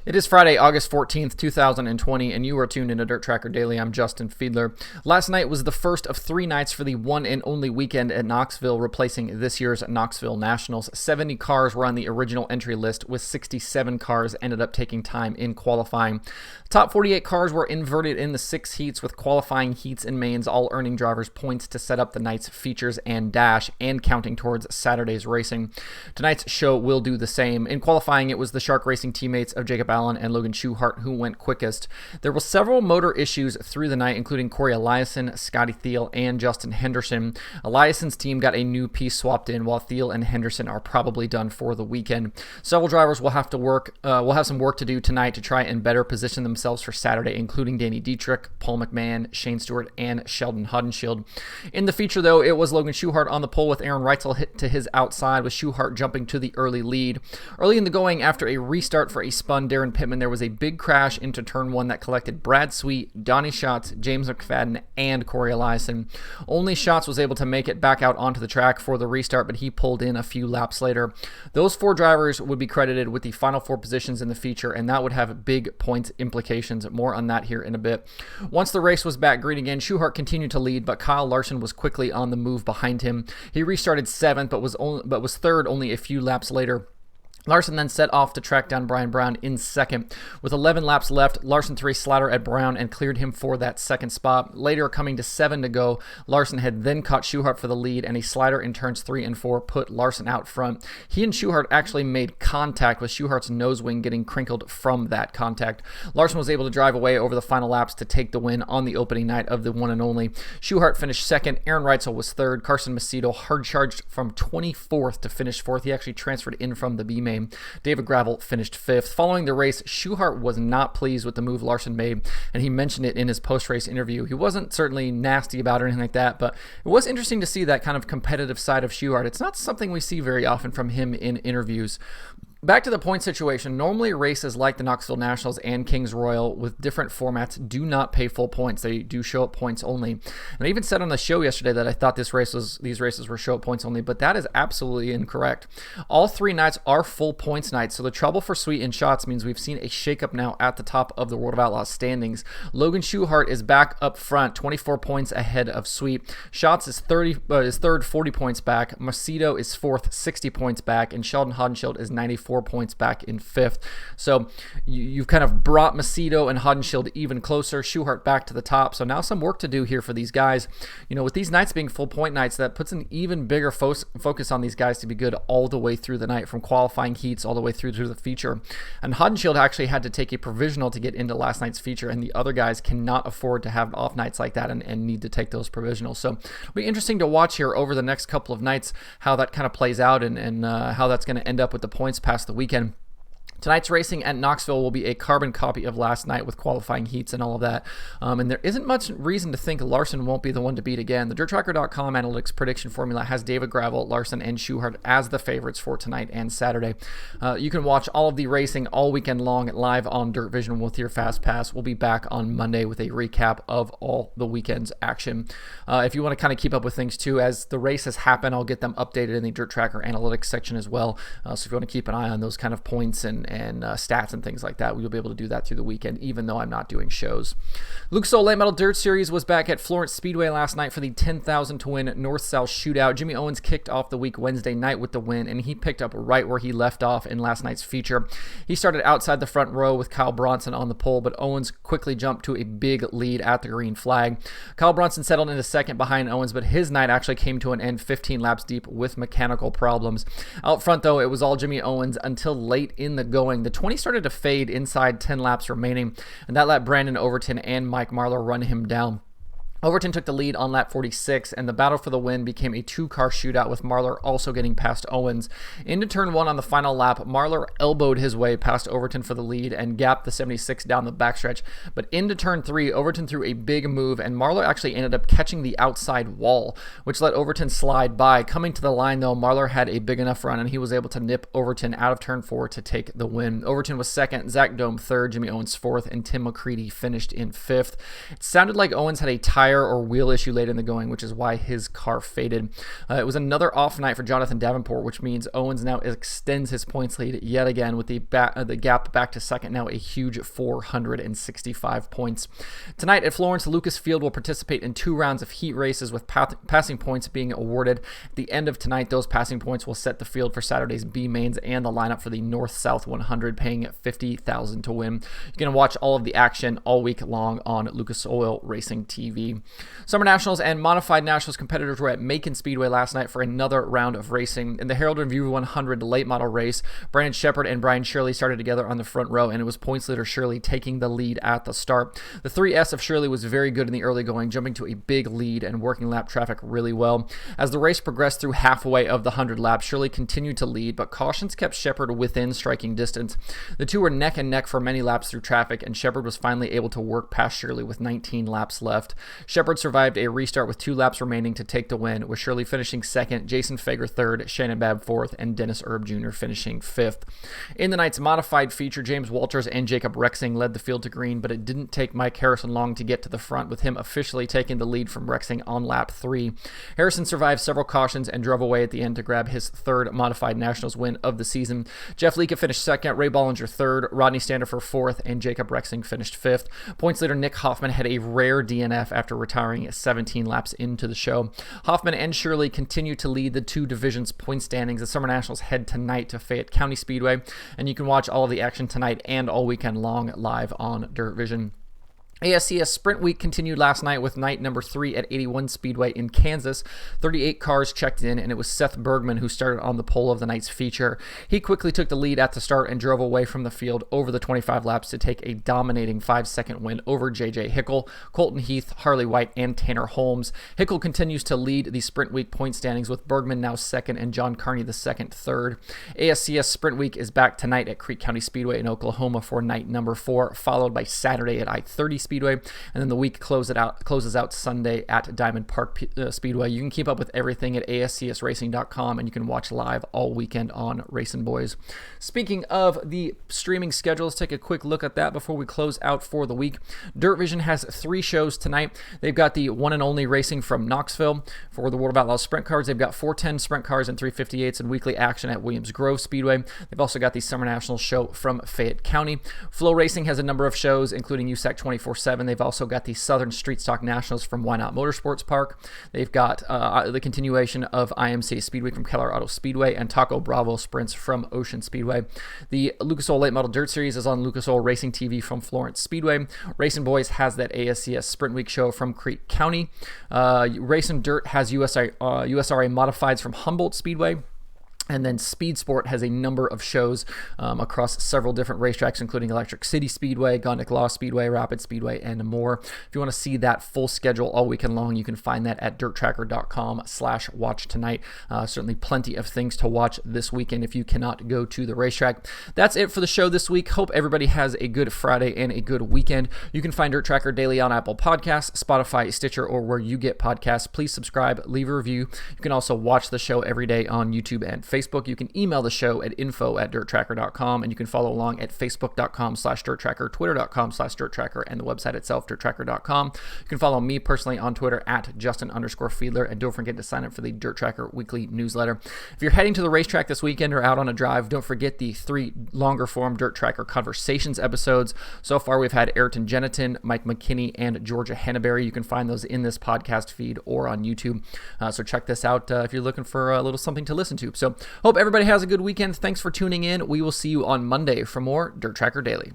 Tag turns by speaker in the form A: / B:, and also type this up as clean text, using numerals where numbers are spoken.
A: It is Friday, August 14th, 2020, and you are tuned into Dirt Tracker Daily. I'm Justin Fiedler. Last night was the first of 3 nights for the one and only weekend at Knoxville, replacing this year's Knoxville Nationals. 70 cars were on the original entry list, with 67 cars ended up taking time in qualifying. Top 48 cars were inverted in the 6 heats, with qualifying heats and mains all earning drivers points to set up the night's features and dash, and counting towards Saturday's racing. Tonight's show will do the same. In qualifying, it was the Shark Racing teammates of Jacob Allen and Logan Schuchart who went quickest. There were several motor issues through the night, including Corey Eliason, Scotty Thiel, and Justin Henderson. Eliason's team got a new piece swapped in, while Thiel and Henderson are probably done for the weekend. Several drivers will have some work to do tonight to try and better position themselves for Saturday, including Danny Dietrich, Paul McMahon, Shane Stewart, and Sheldon Hodenshield. In the feature, though, it was Logan Schuchart on the pole, with Aaron Reitzel hit to his outside, with Schuchart jumping to the early lead. Early in the going, after a restart for a spun Darren Pittman, there was a big crash into turn 1 that collected Brad Sweet, Donnie Schatz, James McFadden, and Corey Eliason. Only Schatz was able to make it back out onto the track for the restart, but he pulled in a few laps later. Those 4 drivers would be credited with the final 4 positions in the feature, and that would have big points implications. More on that here in a bit. Once the race was back green again, Schuchart continued to lead, but Kyle Larson was quickly on the move behind him. He restarted 7th, but was third only a few laps later. Larson then set off to track down Brian Brown in second. With 11 laps left, Larson threw a slider at Brown and cleared him for that second spot. Later, coming to 7 to go, Larson had then caught Schuchart for the lead, and a slider in turns 3 and 4 put Larson out front. He and Schuchart actually made contact, with Schuchart's nose wing getting crinkled from that contact. Larson was able to drive away over the final laps to take the win on the opening night of the one and only. Schuchart finished second, Aaron Reitzel was third, Carson Macedo hard charged from 24th to finish 4th. He actually transferred in from the B main. David Gravel finished 5th. Following the race, Schuchart was not pleased with the move Larson made, and he mentioned it in his post-race interview. He wasn't certainly nasty about it or anything like that, but it was interesting to see that kind of competitive side of Schuchart. It's not something we see very often from him in interviews. Back to the point situation. Normally, races like the Knoxville Nationals and Kings Royal with different formats do not pay full points. They do show up points only. And I even said on the show yesterday that I thought these races were show up points only, but that is absolutely incorrect. All 3 nights are full points nights, so the trouble for Sweet and Schatz means we've seen a shakeup now at the top of the World of Outlaws standings. Logan Schuchart is back up front, 24 points ahead of Sweet. Schatz is third, 40 points back. Macedo is 4th, 60 points back, and Sheldon Hodenshield is 94 points back in 5th. So you've kind of brought Macedo and Hodenshield even closer, Schuchart back to the top. So now some work to do here for these guys. You know, with these nights being full point nights, that puts an even bigger focus on these guys to be good all the way through the night, from qualifying heats all the way through to the feature. And Hodenshield actually had to take a provisional to get into last night's feature, and the other guys cannot afford to have off nights like that and need to take those provisionals. So it'll be interesting to watch here over the next couple of nights how that kind of plays out and how that's going to end up with the points past the weekend. Tonight's racing at Knoxville will be a carbon copy of last night with qualifying heats and all of that. And there isn't much reason to think Larson won't be the one to beat again. The DIRTRACKR.com analytics prediction formula has David Gravel, Larson, and Schuchart as the favorites for tonight and Saturday. You can watch all of the racing all weekend long live on Dirt Vision with your Fast Pass. We'll be back on Monday with a recap of all the weekend's action. If you want to kind of keep up with things too, as the races happen, I'll get them updated in the Dirt Tracker analytics section as well. So if you want to keep an eye on those kind of points and stats and things like that, we'll be able to do that through the weekend, even though I'm not doing shows. Luke Soul Late Metal Dirt Series was back at Florence Speedway last night for the 10,000 to win North-South Shootout. Jimmy Owens kicked off the week Wednesday night with the win, and he picked up right where he left off in last night's feature. He started outside the front row with Kyle Bronson on the pole, but Owens quickly jumped to a big lead at the green flag. Kyle Bronson settled into second behind Owens, but his night actually came to an end 15 laps deep with mechanical problems. Out front, though, it was all Jimmy Owens until late in the going. The 20 started to fade inside 10 laps remaining, and that let Brandon Overton and Mike Marlar run him down. Overton took the lead on lap 46, and the battle for the win became a 2-car shootout, with Marlar also getting past Owens. Into turn 1 on the final lap, Marlar elbowed his way past Overton for the lead and gapped the 76 down the backstretch. But into turn 3, Overton threw a big move, and Marlar actually ended up catching the outside wall, which let Overton slide by. Coming to the line, though, Marlar had a big enough run, and he was able to nip Overton out of turn 4 to take the win. Overton was second, Zach Dome third, Jimmy Owens fourth, and Tim McCready finished in 5th. It sounded like Owens had a tire tire or wheel issue late in the going, which is why his car faded. It was another off night for Jonathan Davenport, which means Owens now extends his points lead yet again, with the gap back to second now a huge 465 points. Tonight at Florence, Lucas Field will participate in 2 rounds of heat races, with passing points being awarded. At the end of tonight, those passing points will set the field for Saturday's B mains and the lineup for the North-South 100, paying $50,000 to win. You can watch all of the action all week long on Lucas Oil Racing TV. Summer Nationals and Modified Nationals competitors were at Macon Speedway last night for another round of racing. In the Herald Review 100 late model race, Brandon Sheppard and Brian Shirley started together on the front row, and it was points leader Shirley taking the lead at the start. The 3S of Shirley was very good in the early going, jumping to a big lead and working lap traffic really well. As the race progressed through halfway of the 100 laps, Shirley continued to lead, but cautions kept Sheppard within striking distance. The two were neck and neck for many laps through traffic, and Sheppard was finally able to work past Shirley with 19 laps left. Sheppard survived a restart with 2 laps remaining to take the win, with Shirley finishing second, Jason Fager third, Shannon Babb fourth, and Dennis Erb Jr. finishing fifth. In the night's modified feature, James Walters and Jacob Rexing led the field to green, but it didn't take Mike Harrison long to get to the front, with him officially taking the lead from Rexing on lap 3. Harrison survived several cautions and drove away at the end to grab his 3rd Modified Nationals win of the season. Jeff Leka finished second, Ray Bollinger third, Rodney Standifer fourth, and Jacob Rexing finished fifth. Points leader Nick Hoffman had a rare DNF after retiring 17 laps into the show. Hoffman and Shirley continue to lead the 2 divisions point standings. The Summer Nationals head tonight to Fayette County Speedway, and you can watch all of the action tonight and all weekend long live on Dirt Vision. ASCS Sprint Week continued last night with night number 3 at 81 Speedway in Kansas. 38 cars checked in, and it was Seth Bergman who started on the pole of the night's feature. He quickly took the lead at the start and drove away from the field over the 25 laps to take a dominating 5-second win over J.J. Hickel, Colton Heath, Harley White, and Tanner Holmes. Hickel continues to lead the Sprint Week point standings, with Bergman now second and John Carney the second third. ASCS Sprint Week is back tonight at Creek County Speedway in Oklahoma for night number 4, followed by Saturday at I-30 Speedway, and then the week closes out Sunday at Diamond Park Speedway. You can keep up with everything at ASCSRacing.com, and you can watch live all weekend on Racing Boys. Speaking of the streaming schedule, let's take a quick look at that before we close out for the week. Dirt Vision has 3 shows tonight. They've got the one and only racing from Knoxville for the World of Outlaws Sprint Cars. They've got 410 Sprint Cars and 358s and weekly action at Williams Grove Speedway. They've also got the Summer Nationals show from Fayette County. Flow Racing has a number of shows, including USAC 24/7. They've also got the Southern Street Stock Nationals from Why Not Motorsports Park. They've got the continuation of IMCA Speedway from Keller Auto Speedway and Taco Bravo Sprints from Ocean Speedway. The Lucas Oil Late Model Dirt Series is on Lucas Oil Racing TV from Florence Speedway. Racing Boys has that ASCS Sprint Week show from Creek County. Racing Dirt has USRA Modifieds from Humboldt Speedway. And then Speed Sport has a number of shows across several different racetracks, including Electric City Speedway, Gondik Law Speedway, Rapid Speedway, and more. If you want to see that full schedule all weekend long, you can find that at DIRTRACKR.com/watch tonight. Certainly plenty of things to watch this weekend if you cannot go to the racetrack. That's it for the show this week. Hope everybody has a good Friday and a good weekend. You can find Dirt Tracker daily on Apple Podcasts, Spotify, Stitcher, or where you get podcasts. Please subscribe, leave a review. You can also watch the show every day on YouTube and Facebook. You can email the show at info@dirttracker.com, and you can follow along at facebook.com/dirttracker, twitter.com/dirttracker, and the website itself, dirttracker.com. You can follow me personally on Twitter at Justin_Fiedler, and don't forget to sign up for the Dirt Tracker weekly newsletter. If you're heading to the racetrack this weekend or out on a drive, don't forget the 3 longer form Dirt Tracker Conversations episodes. So far, we've had Ayrton Jeniton, Mike McKinney, and Georgia Hannaberry. You can find those in this podcast feed or on YouTube. So check this out if you're looking for a little something to listen to. So hope everybody has a good weekend. Thanks for tuning in. We will see you on Monday for more Dirt Tracker Daily.